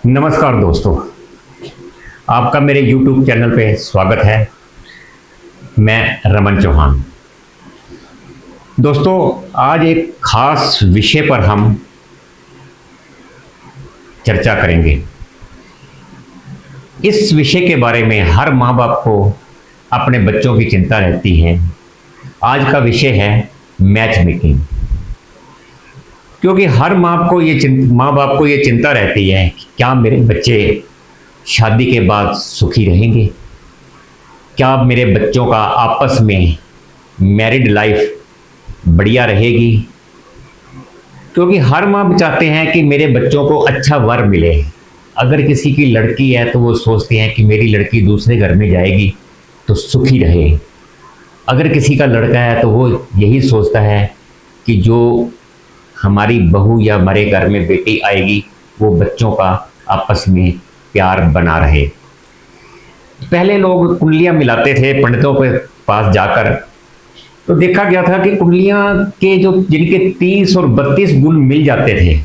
नमस्कार दोस्तों, आपका मेरे YouTube चैनल पे स्वागत है। मैं रमन चौहान। दोस्तों, आज एक खास विषय पर हम चर्चा करेंगे। इस विषय के बारे में हर माँ बाप को अपने बच्चों की चिंता रहती है। आज का विषय है मैच मेकिंग। क्योंकि हर माँ बाप को ये चिंता रहती है कि क्या मेरे बच्चे शादी के बाद सुखी रहेंगे, क्या मेरे बच्चों का आपस में मैरिड लाइफ बढ़िया रहेगी। क्योंकि हर माँ चाहते हैं कि मेरे बच्चों को अच्छा वर मिले। अगर किसी की लड़की है तो वो सोचते हैं कि मेरी लड़की दूसरे घर में जाएगी तो सुखी रहे। अगर किसी का लड़का है तो वो यही सोचता है कि जो हमारी बहू या हमारे घर में बेटी आएगी वो बच्चों का आपस में प्यार बना रहे। पहले लोग कुंडलियां मिलाते थे पंडितों के पास जाकर, तो देखा गया था कि कुंडलियां के जो जिनके 30 और 32 गुण मिल जाते थे,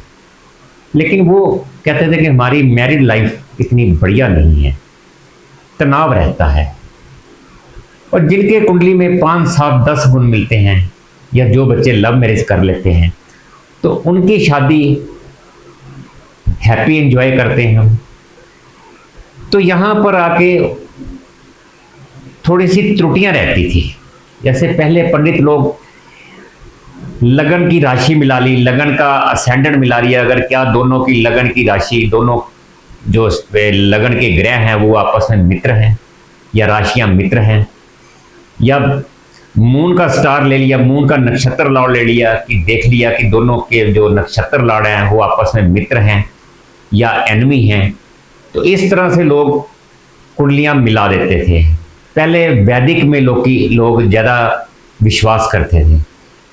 लेकिन वो कहते थे कि हमारी मैरिड लाइफ इतनी बढ़िया नहीं है, तनाव रहता है। और जिनके कुंडली में 5, 7, 10 गुण मिलते हैं या जो बच्चे लव मैरिज कर लेते हैं तो उनकी शादी हैप्पी एंजॉय करते हैं हम। तो यहाँ पर आके थोड़ी सी त्रुटियां रहती थी। जैसे पहले पंडित लोग लगन की राशि मिला ली, लगन का असेंडेंट मिला लिया। अगर क्या दोनों की लगन की राशि, दोनों जो लगन के ग्रह हैं वो आपस में मित्र हैं या राशियां मित्र हैं, या मून का स्टार ले लिया, मून का नक्षत्र लॉर्ड ले लिया कि देख लिया कि दोनों के जो नक्षत्र लॉर्ड हैं वो आपस में मित्र हैं या एनिमी हैं। तो इस तरह से लोग कुंडलियां मिला देते थे। पहले वैदिक में लोग ज़्यादा विश्वास करते थे,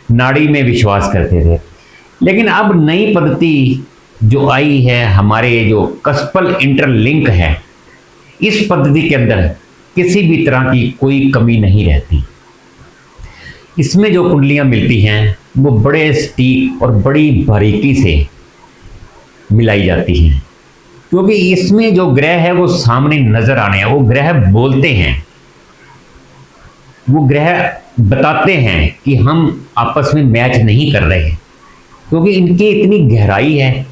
नाड़ी में विश्वास करते थे। लेकिन अब नई पद्धति जो आई है, हमारे जो कस्पल इंटरलिंक है, इस पद्धति के अंदर किसी भी तरह की कोई कमी नहीं रहती। इसमें जो कुंडलियां मिलती हैं वो बड़े सटीक और बड़ी बारीकी से मिलाई जाती हैं। क्योंकि इसमें जो ग्रह है वो सामने नजर आने हैं, वो ग्रह बोलते हैं, वो ग्रह बताते हैं कि हम आपस में मैच नहीं कर रहे हैं। क्योंकि इनकी इतनी गहराई है।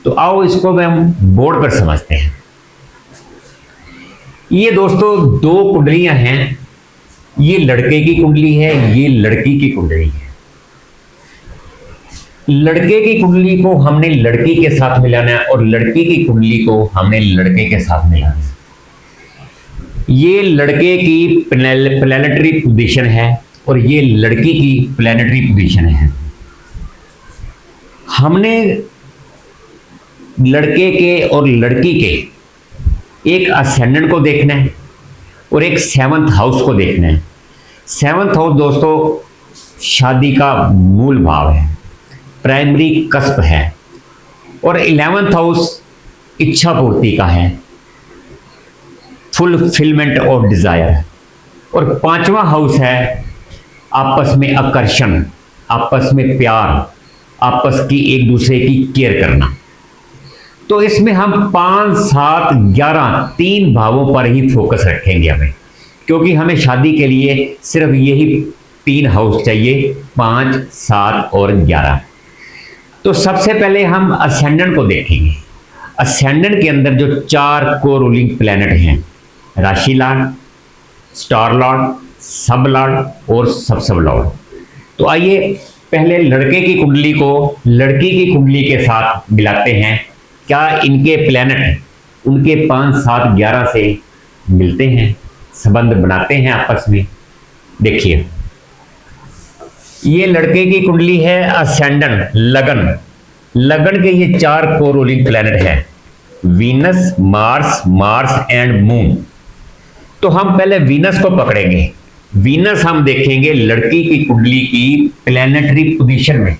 तो आओ इसको हम बोर्ड पर समझते हैं। ये दोस्तों 2 कुंडलियां हैं। ये लड़के की कुंडली है, ये लड़की की कुंडली है। लड़के की कुंडली को हमने लड़की के साथ मिलाना है और लड़की की कुंडली को हमने लड़के के साथ मिलाना है। ये लड़के की प्लैनेटरी पोजीशन है और ये लड़की की प्लैनेटरी पोजीशन है। हमने लड़के के और लड़की के एक असेंडेंट को देखना है और एक 7th हाउस को देखना है। 7th हाउस दोस्तों शादी का मूल भाव है, प्राइमरी कस्प है। और 11th हाउस इच्छा पूर्ति का है, फुलफिलमेंट ऑफ डिजायर। और 5वां हाउस है आपस में आकर्षण, आपस में प्यार, आपस की एक दूसरे की केयर करना। तो इसमें हम 5, 7, 11 3 भावों पर ही फोकस रखेंगे हमें, क्योंकि हमें शादी के लिए सिर्फ यही 3 हाउस चाहिए, 5, 7 और 11। तो सबसे पहले हम असेंडेंट को देखेंगे। असेंडेंट के अंदर जो 4 को रूलिंग प्लैनेट हैं, राशि लॉर्ड, स्टार लॉर्ड, सब लॉर्ड और सब लॉर्ड। तो आइए पहले लड़के की कुंडली को लड़की की कुंडली के साथ मिलाते हैं। क्या इनके प्लैनेट उनके 5, 7, 11 से मिलते हैं, संबंध बनाते हैं आपस में। देखिए, ये लड़के की कुंडली है असेंडेंट लगन। लगन के ये 4 को रूलिंग प्लैनेट है, वीनस, मार्स एंड मून। तो हम पहले वीनस को पकड़ेंगे। वीनस हम देखेंगे लड़की की कुंडली की प्लैनेटरी पोजीशन में।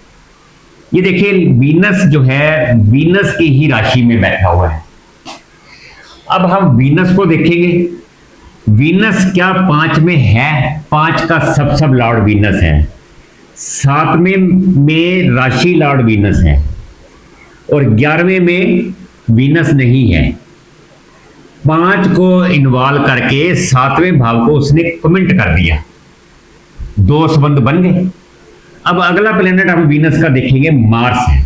ये देखिए, वीनस जो है वीनस की ही राशि में बैठा हुआ है। अब हम वीनस को देखेंगे। वीनस क्या 5 में है? 5 का सब लॉर्ड वीनस है, 7वें में राशि लॉर्ड वीनस है और 11वें में वीनस नहीं है। 5 को इन्वॉल्व करके 7वें भाव को उसने कमेंट कर दिया, 2 संबंध बन गए। अब अगला प्लेनेट हम वीनस का देखेंगे, मार्स है।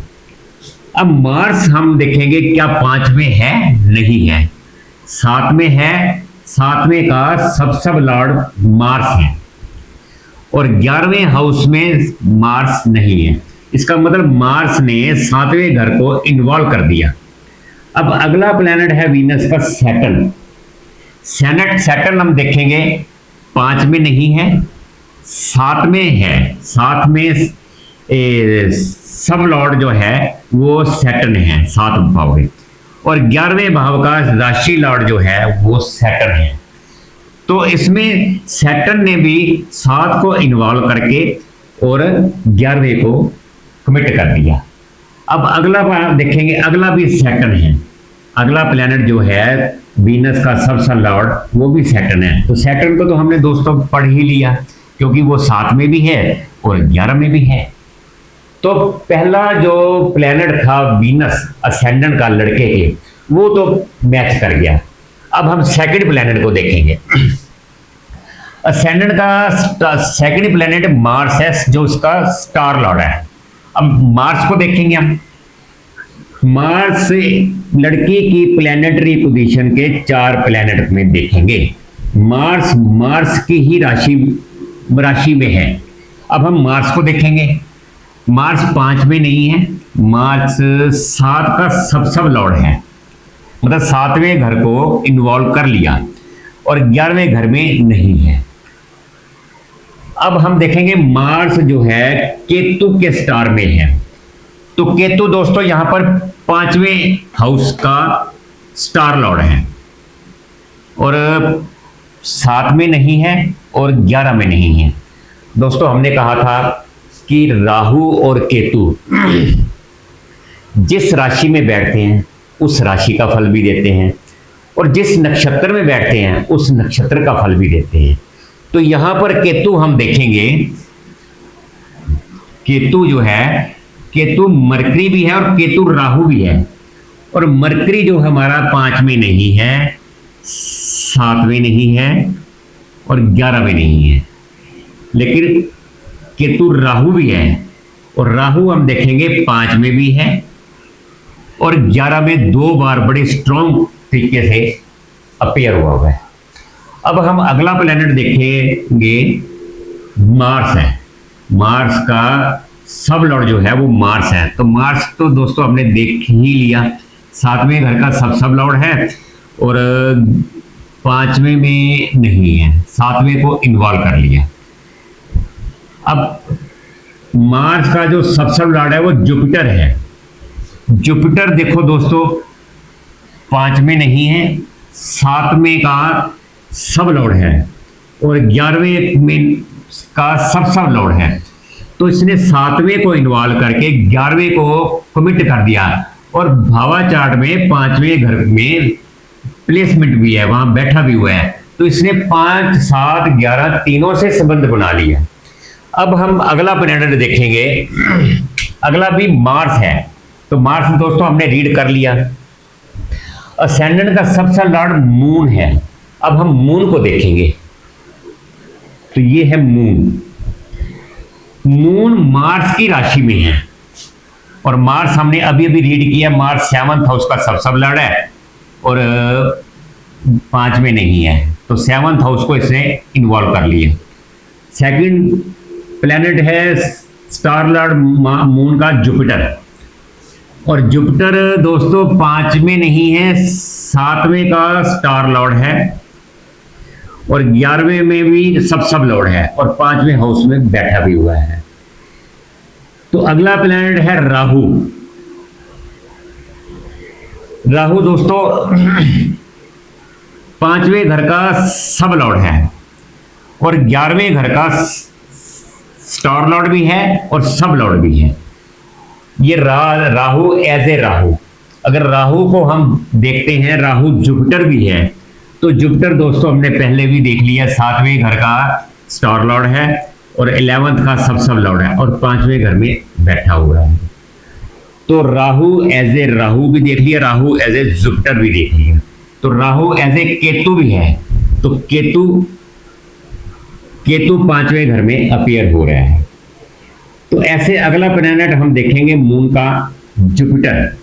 अब मार्स हम देखेंगे क्या 5 में है, नहीं है, 7 में है। 7वें का सब लॉर्ड मार्स है और 11वें हाउस में मार्स नहीं है। इसका मतलब मार्स ने 7वें घर को इन्वॉल्व कर दिया। अब अगला प्लेनेट है वीनस का सैटर्न। सैटर्न हम देखेंगे 5 में नहीं है, 7 में है। 7 में सब लॉर्ड जो है वो सैटर्न है, 7 भाव में, और 11वें भाव का राशि लॉर्ड जो है वो सैटर्न है। तो इसमें सैटर्न ने भी 7 को इन्वॉल्व करके और 11वें को कमिट कर दिया। अब अगला देखेंगे, अगला भी सैटर्न है। अगला प्लेनेट जो है वीनस का सबसे लॉर्ड वो भी सैटर्न है। तो सैटर्न को तो हमने दोस्तों पढ़ ही लिया, क्योंकि वो 7 में भी है और 11 में भी है। तो पहला जो प्लेनेट था वीनस असेंडेंट का लड़के के, वो तो मैच कर गया। अब हम सेकंड प्लेनेट को देखेंगे। असेंडेंट का सेकंड प्लेनेट मार्स है, जो उसका स्टार लॉर्ड है। अब मार्स को देखेंगे हम। मार्स लड़की की प्लेनेटरी पोजीशन के 4 प्लेनेट में देखेंगे। मार्स की ही राशि में है। अब हम मार्स को देखेंगे। मार्स 5 में नहीं है, मार्स 7 का सब लॉर्ड है, मतलब 7वें घर को इन्वॉल्व कर लिया और 11वें घर में नहीं है। अब हम देखेंगे मार्स जो है केतु के स्टार में है। तो केतु दोस्तों यहां पर 5वें हाउस का स्टार लॉर्ड है और 7 में नहीं है और 11 में नहीं है। दोस्तों हमने कहा था कि राहु और केतु जिस राशि में बैठते हैं उस राशि का फल भी देते हैं और जिस नक्षत्र में बैठते हैं उस नक्षत्र का फल भी देते हैं। तो यहां पर केतु हम देखेंगे, केतु जो है, केतु मरकरी भी है और केतु राहु भी है। और मरकरी जो हमारा 5 में नहीं है, 7 में नहीं है और 11 में नहीं है, लेकिन केतु राहु भी है और राहु हम देखेंगे 5 में भी है और 11 में 2 बार बड़े स्ट्रॉन्ग तरीके से अपीयर हुआ है। अब हम अगला प्लेनेट देखेंगे, मार्स है। मार्स का सब लॉर्ड जो है वो मार्स है। तो मार्स तो दोस्तों हमने देख ही लिया, 7वें घर का सब लॉर्ड है और 5वें में नहीं है, 7वें को इन्वॉल्व कर लिया। अब मार्स का जो सब लॉर्ड है वो जुपिटर है। जुपिटर देखो दोस्तों 5 में नहीं है, 7वें का सब लॉर्ड है और 11वें में का सब लॉर्ड है। तो इसने 7वें को इन्वॉल्व करके 11वें को कमिट कर दिया और भावा चार्ट में 5वें घर में प्लेसमेंट भी है, वहां बैठा भी हुआ है। तो इसने 5, 7, 11 तीनों से संबंध बना लिया। अब हम अगला प्लेनेट देखेंगे, अगला भी मार्स है। तो मार्स दोस्तों हमने रीड कर लिया। असेंडेंट का सबसे लॉर्ड मून है। अब हम मून को देखेंगे। तो ये है मून। मून मार्स की राशि में है और मार्स हमने अभी अभी रीड किया, मार्स 7th हाउस का सब लॉर्ड है और 5 में नहीं है। तो 7th हाउस को इसने इन्वॉल्व कर लिया। सेकंड प्लेनेट है स्टार लॉर्ड मून का जुपिटर और जुपिटर दोस्तों 5 में नहीं है, 7वें का स्टार लॉर्ड है और 11वें में भी सब लॉर्ड है और 5वें हाउस में बैठा भी हुआ है। तो अगला प्लेनेट है राहु। राहु दोस्तों 5वें घर का सब लॉर्ड है और 11वें घर का स्टार लॉर्ड भी है और सब लॉर्ड भी है। ये राहु एज ए राहु, अगर राहु को हम देखते हैं, राहु जुपिटर भी है। तो जुपिटर दोस्तों हमने पहले भी देख लिया, 7वें घर का स्टार लॉर्ड है और 11th का सब लॉर्ड है और 5वें घर में बैठा हुआ है। तो राहु एज ए राहु भी देख लिया, राहु एज ए जुपिटर भी देख लिया, तो राहु एज ए केतु भी है। तो केतु केतु 5वें घर में अपीयर हो रहा है। तो ऐसे अगला प्लैनेट हम देखेंगे मून का जुपिटर।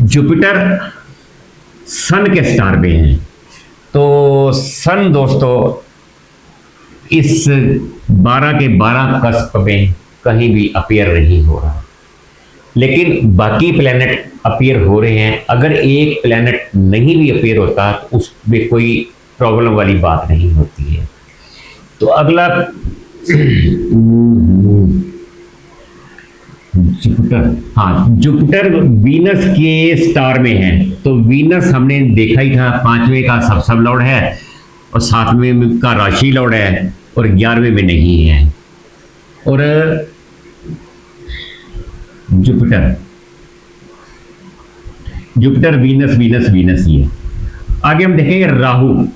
जुपिटर सन के स्टार में है। तो सन दोस्तों इस 12 के 12 कस्प में कहीं भी अपीयर नहीं हो रहा, लेकिन बाकी प्लैनेट अपीयर हो रहे हैं। अगर एक प्लैनेट नहीं भी अपीयर होता तो उसमें कोई प्रॉब्लम वाली बात नहीं होती है। तो अगला जुपिटर, हाँ जुपिटर वीनस के स्टार में है। तो वीनस हमने देखा ही था 5वें का सब लॉर्ड है और 7वें का राशि लॉर्ड है और 11वें में नहीं है। और जुपिटर वीनस वीनस वीनस ही है। आगे हम देखेंगे राहु।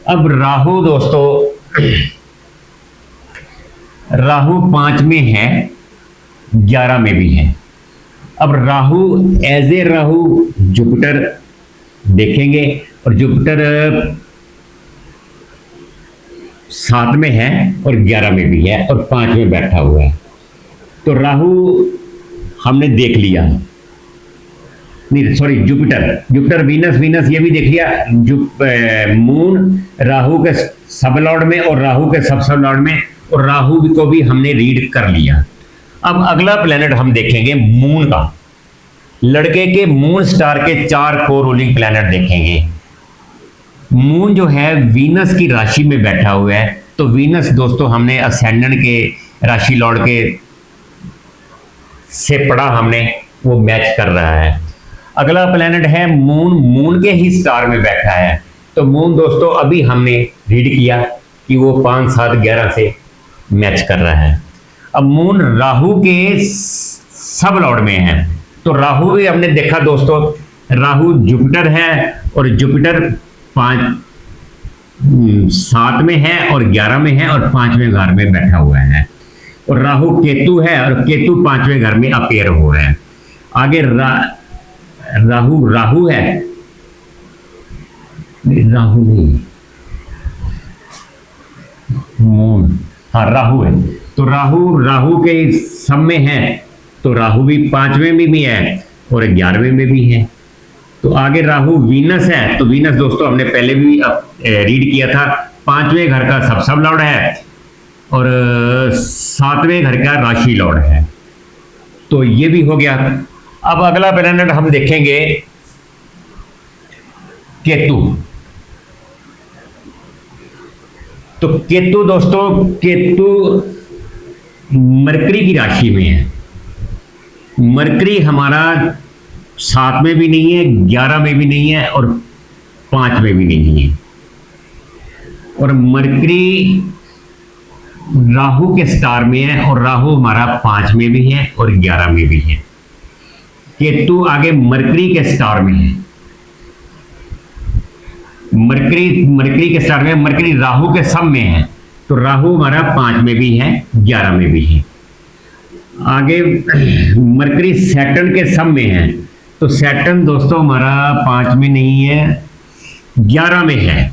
अब राहु दोस्तों राहु 5 में है, 11 में भी है। अब Rahu as a Rahu Jupiter देखेंगे और जुपिटर 7 में है और 11 में भी है और 5 में बैठा हुआ है। तो राहु हमने देख लिया, नहीं सॉरी जुपिटर वीनस वीनस ये भी देख लिया। मून राहु के सब लॉर्ड में और राहु के सब लॉर्ड में, और राहु को भी हमने रीड कर लिया। अब अगला प्लेनेट हम देखेंगे मून का। लड़के के मून स्टार के 4 को रूलिंग प्लेनेट देखेंगे। मून जो है वीनस की राशि में बैठा हुआ है। तो वीनस दोस्तों हमने असेंडेंट के राशि लॉर्ड के से पढ़ा हमने, वो मैच कर रहा है। अगला प्लेनेट है मून, मून के ही स्टार में बैठा है। तो मून दोस्तों अभी हमने रीड किया कि वो 5, 7, 11 से मैच कर रहा है। अब मून राहु के सब लॉर्ड में है। तो राहु भी हमने देखा दोस्तों, राहु जुपिटर है और जुपिटर 7 में है और 11 में है और 5वें घर में बैठा हुआ है। और राहु केतु है और केतु 5वें घर में अपीयर हो रहा है। आगे राहु है, राहु नहीं मून, हाँ राहु है। तो राहु के सब में है। तो राहु भी 5वें में भी है और 11वें में भी है। तो आगे राहु वीनस है। तो वीनस दोस्तों हमने पहले भी रीड किया था, 5वें घर का सब लॉर्ड है और 7वें घर का राशि लॉर्ड है। तो ये भी हो गया। अब अगला प्लैनेट हम देखेंगे केतु। तो केतु दोस्तों, केतु मरकरी की राशि में है। मरकरी हमारा 7 में भी नहीं है, 11 में भी नहीं है और 5 में भी नहीं है। और मरकरी राहु के स्टार में है और राहु हमारा 5 में भी है और 11 में भी है। केतु आगे मरकरी के स्टार में है। मरकरी के स्टार में, मरकरी राहु के सब में है। तो राहु हमारा 5 में भी है, 11 में भी है। आगे मरकरी सैटर्न के सब में है। तो सैटर्न दोस्तों हमारा 5 में नहीं है, 11 में है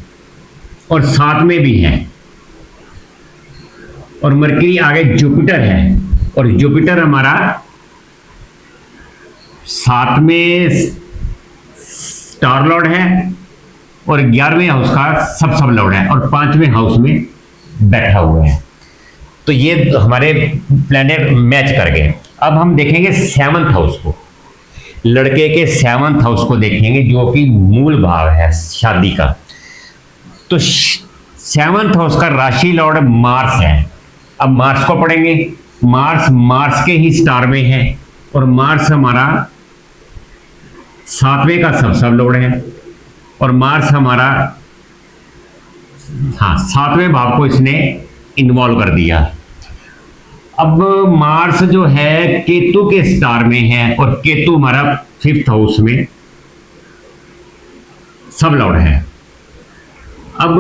और 7 में भी है। और मरकरी आगे जुपिटर है और जुपिटर हमारा 7 में स्टार लॉर्ड है और 11वें हाउस का सब लॉर्ड है और 5वें हाउस में बैठा हुआ है। तो ये हमारे प्लैनेट मैच कर गए। अब हम देखेंगे 7th हाउस को। लड़के के 7th हाउस को देखेंगे जो कि मूल भाव है शादी का। तो 7th हाउस का राशि लॉर्ड मार्स है। अब मार्स को पढ़ेंगे। मार्स के ही स्टार में है और मार्स हमारा 7वें का सब लॉर्ड है और मार्स हमारा 7वें भाव को इसने इन्वॉल्व कर दिया। अब मार्स जो है केतु के स्टार में है और केतु हमारा 5th हाउस में सब लॉर्ड है। अब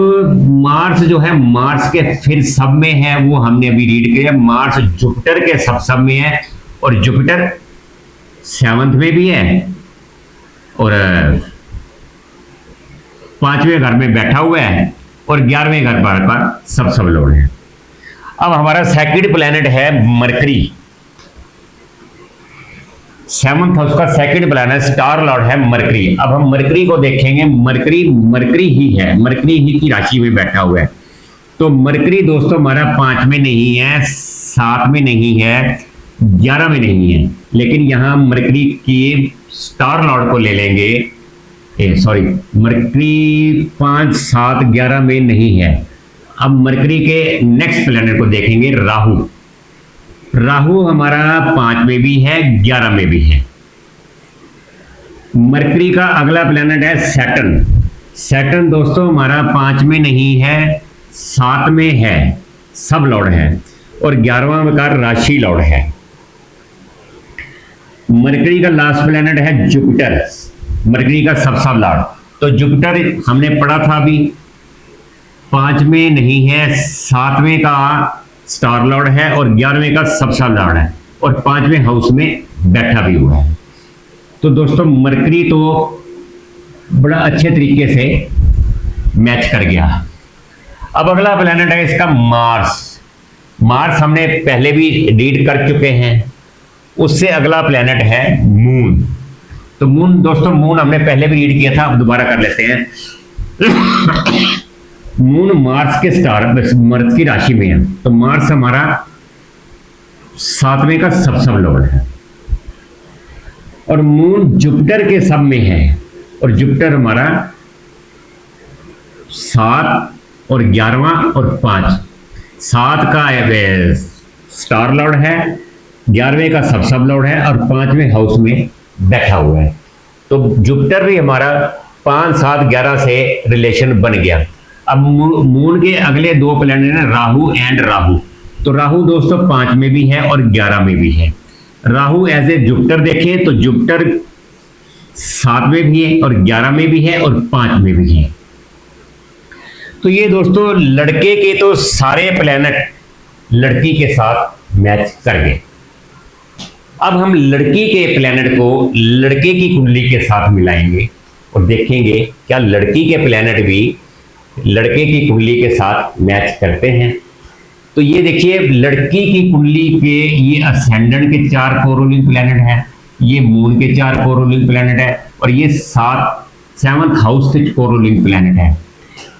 मार्स जो है मार्स के फिर सब में है, वो हमने अभी रीड किया। मार्स जुपिटर के सब में है और जुपिटर 7th में भी है और 5वें घर में बैठा हुआ है और 11वें घर पर सब लॉर्ड है। अब हमारा सेकंड प्लैनेट है मरकरी। 7th हाउस का सेकंड प्लैनेट स्टार लॉर्ड है मरकरी। अब हम मरकरी को देखेंगे। मरकरी ही है, मरकरी ही की राशि में बैठा हुआ है। तो मरकरी दोस्तों हमारा 5 में नहीं है, 7 में नहीं है, 11 में नहीं है, लेकिन यहां मरकरी की स्टार लॉर्ड को ले लेंगे। सॉरी, मरकरी 5, 7, 11 में नहीं है। अब मरकरी के नेक्स्ट प्लैनेट को देखेंगे, राहु। राहु हमारा 5 में भी है, 11 में भी है। मरकरी का अगला प्लैनेट है सैटर्न। सैटर्न दोस्तों हमारा 5 में नहीं है, 7 में है, सब लॉर्ड है और 11वां का राशि लॉर्ड है। मरकरी का लास्ट प्लैनेट है जुपिटर, मरकरी का सब लॉर्ड। तो जुपिटर हमने पढ़ा था अभी, 5 में नहीं है, 7वें का स्टार लॉर्ड है और 11वें का सब लॉर्ड है और 5वें हाउस में बैठा भी हुआ है। तो दोस्तों मरकरी तो बड़ा अच्छे तरीके से मैच कर गया। अब अगला प्लैनेट है इसका मार्स। मार्स हमने पहले भी रीड कर चुके हैं। उससे अगला प्लैनेट है मून। तो मून दोस्तों, मून हमने पहले भी रीड किया था, अब दोबारा कर लेते हैं। मून मार्स के स्टार, मार्स की राशि में है। तो मार्स हमारा 7वें का सब लॉर्ड है और मून जुपिटर के सब में है और जुपिटर हमारा 7 और 11वां और 5। 7 का स्टार लॉर्ड है, 11वें का सब लॉर्ड है और 5वें हाउस में बैठा हुआ है। तो जुपिटर भी हमारा 5, 7, 11 से रिलेशन बन गया। अब मून के अगले 2 प्लैनेट हैं राहु एंड राहु। तो राहु दोस्तों 5 में भी है और 11 में भी है। राहु एज ए जुपिटर देखें तो जुपिटर 7 में भी है और 11 में भी है और 5 में भी है। तो ये दोस्तों लड़के के तो सारे प्लैनेट लड़की के साथ मैच कर गए। अब हम लड़की के प्लैनेट को लड़के की कुंडली के साथ मिलाएंगे और देखेंगे क्या लड़की के प्लैनेट भी लड़के की कुंडली के साथ मैच करते हैं। तो ये देखिए लड़की की कुंडली के ये असेंडेंट के 4 कोरूलिंग प्लैनेट है, ये मून के 4 कोरूलिंग प्लैनेट है और ये 7th हाउस के कोरूलिंग प्लैनेट है।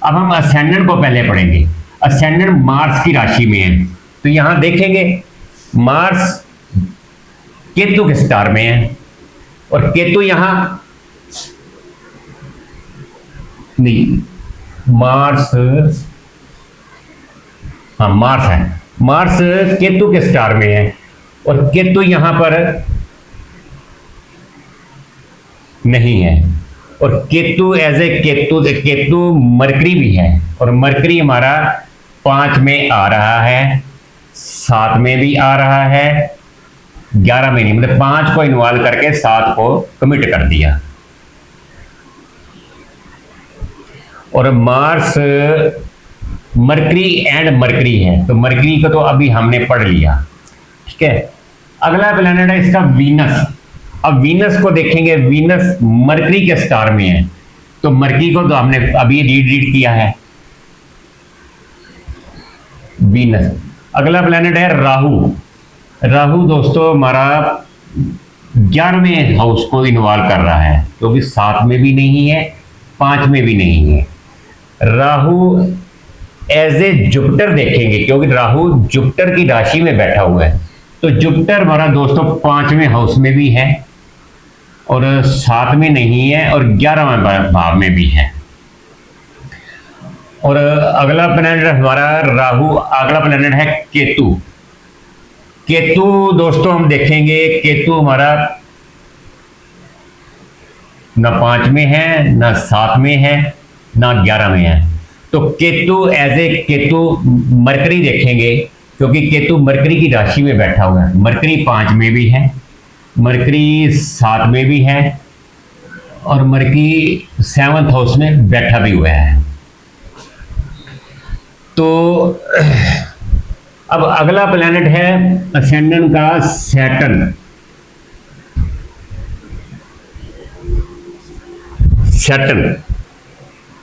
अब हम असेंडेंट को पहले पढ़ेंगे। असेंडेंट मार्स की राशि में है। तो यहां देखेंगे मार्स केतु के स्टार में है और केतु यहां नहीं, मार्स, हाँ मार्स है, मार्स केतु के स्टार में है और केतु यहां पर नहीं है और Ketu as a Ketu Mercury भी है और मरकरी हमारा 5 में आ रहा है, 7 में भी आ रहा है, 11 में नहीं, मतलब 5 को इन्वॉल्व करके 7 को कमिट कर दिया। और मार्स मरकरी एंड मरकरी है, तो मरकरी को तो अभी हमने पढ़ लिया, ठीक है। अगला प्लैनेट है इसका वीनस। अब वीनस को देखेंगे, वीनस मरकरी के स्टार में है, तो मरकरी को तो हमने अभी रीड किया है, वीनस। अगला प्लैनेट है राहु। राहु दोस्तों हमारा 11वें हाउस को इन्वॉल्व कर रहा है, क्योंकि 7 में भी नहीं है, 5 में भी नहीं है। राहु एज ए जुपिटर देखेंगे, क्योंकि राहु जुपिटर की राशि में बैठा हुआ है, तो जुपिटर हमारा दोस्तों 5वें हाउस में भी है और 7 में नहीं है और 11वें भाव में भी है। और अगला प्लैनेट हमारा राहु, अगला प्लैनेट है केतु। केतु दोस्तों हम देखेंगे, केतु हमारा ना 5 में है, ना 7 में है, ना 11 में है। तो Ketu as a Ketu Mercury देखेंगे, क्योंकि केतु मरकरी की राशि में बैठा हुआ है। मरकरी 5 में भी है, मरकरी 7 में भी है और मरकरी 7th हाउस में बैठा भी हुआ है। तो अब अगला प्लेनेट है असेंडेंट का सैटर्न। सैटर्न,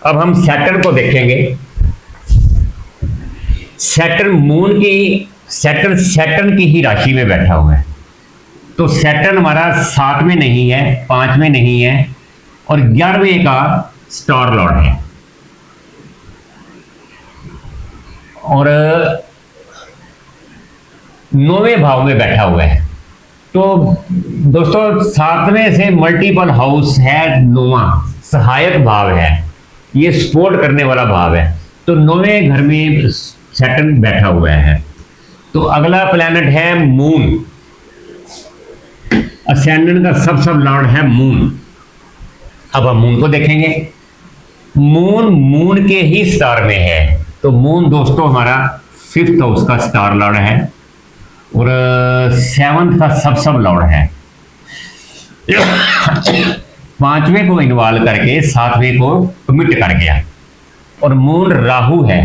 अब हम सैटर्न को देखेंगे। सैटर्न की ही राशि में बैठा हुआ है। तो सैटर्न हमारा 7 में नहीं है, 5 में नहीं है, और 11वें का स्टार लॉर्ड है। और 9वें भाव में बैठा हुआ है। तो दोस्तों 7वें से मल्टीपल हाउस है, 9वां सहायक भाव है, ये सपोर्ट करने वाला भाव है। तो 9वें घर में सैटर्न बैठा हुआ है। तो अगला प्लैनेट है मून। असेंडेंट का सब लॉर्ड है मून। अब हम मून को देखेंगे। मून के ही स्टार में है। तो मून दोस्तों हमारा 5th हाउस का स्टार लॉर्ड है और 7th का सब लॉर्ड है। 5वें को इन्वॉल्व करके 7वें को कमिट कर गया। और मून राहु है।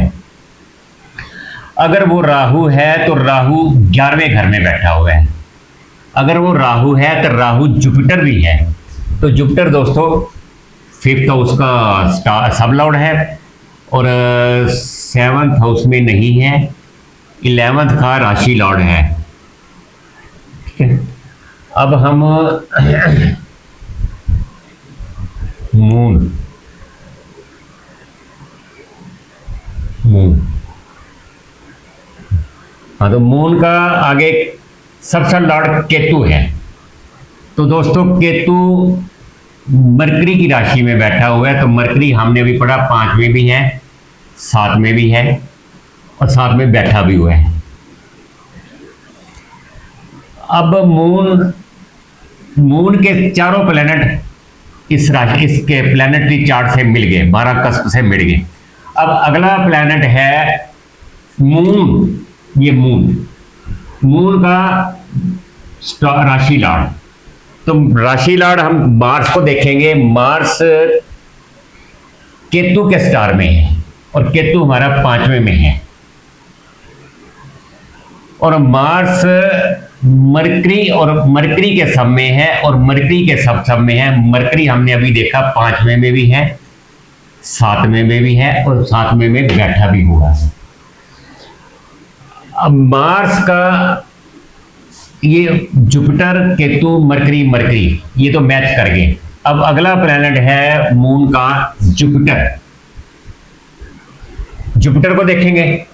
अगर वो राहु है तो राहु 11वें घर में बैठा हुआ है। अगर वो राहु है तो राहु जुपिटर भी है। तो जुपिटर दोस्तों 5th हाउस का सब लॉर्ड है और 7th हाउस में नहीं है, 11th का राशि लॉर्ड है। ठीक है, अब हम मून हाँ, तो मून का आगे सबसे लॉर्ड केतु है। तो दोस्तों केतु मरकरी की राशि में बैठा हुआ है। तो मरकरी हमने भी पढ़ा 5 में भी है, 7 में भी है और 7 में बैठा भी हुआ है। अब मून के चारों प्लेनेट इस राशि इसके प्लेनेटरी चार्ट से मिल गए, 12 कस्प से मिल गए। अब अगला प्लेनेट है मून। ये मून का राशि लॉर्ड। तो राशि लॉर्ड हम मार्स को देखेंगे। मार्स केतु के स्टार में है और केतु हमारा 5वें में है। और मार्स मरकरी के सब में है और मरकरी के सब में है। मरकरी हमने अभी देखा 5वें में भी है, 7वें में भी है और 7वें में बैठा भी हुआ है। अब मार्स का ये जुपिटर केतु मरकरी ये तो मैच कर गए। अब अगला प्लैनेट है मून का जुपिटर। जुपिटर को देखेंगे।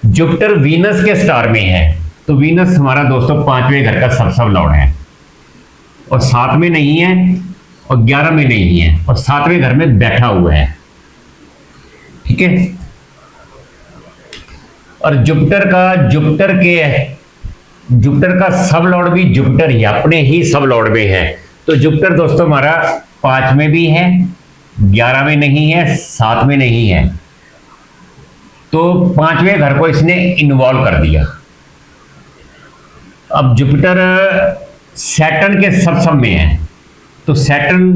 जुपिटर वीनस के स्टार में है। तो वीनस हमारा दोस्तों 5वें घर का सब लॉर्ड है और 7 में नहीं है और 11 में नहीं है और 7वें घर में बैठा हुआ है। ठीक है, और जुपिटर का सब लॉर्ड भी जुपिटर ही अपने ही सब लॉर्ड में है। तो जुपिटर दोस्तों हमारा 5 में भी है, 11 में नहीं है, 7 में नहीं है। तो 5वें घर को इसने इन्वॉल्व कर दिया। अब जुपिटर सैटर्न के सब में है। तो सैटर्न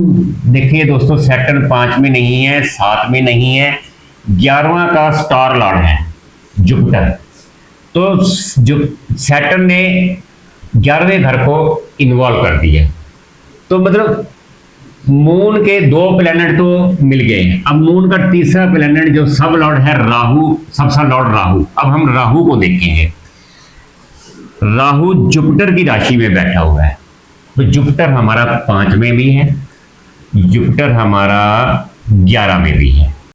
देखिए दोस्तों, सैटर्न 5 में नहीं है, 7 में नहीं है, 11वां का स्टार लॉर्ड है जुपिटर। तो जो सैटर्न ने 11वें घर को इन्वॉल्व कर दिया। तो मतलब मून के 2 प्लैनेट तो मिल गए। अब मून का तीसरा प्लैनेट जो सब लॉर्ड है राहु, सबसे लॉर्ड राहु। अब हम राहु को देखेंगे। राहु जुपिटर की राशि में बैठा हुआ है। तो जुपिटर हमारा 5 में भी है, जुपिटर हमारा 11 में भी है।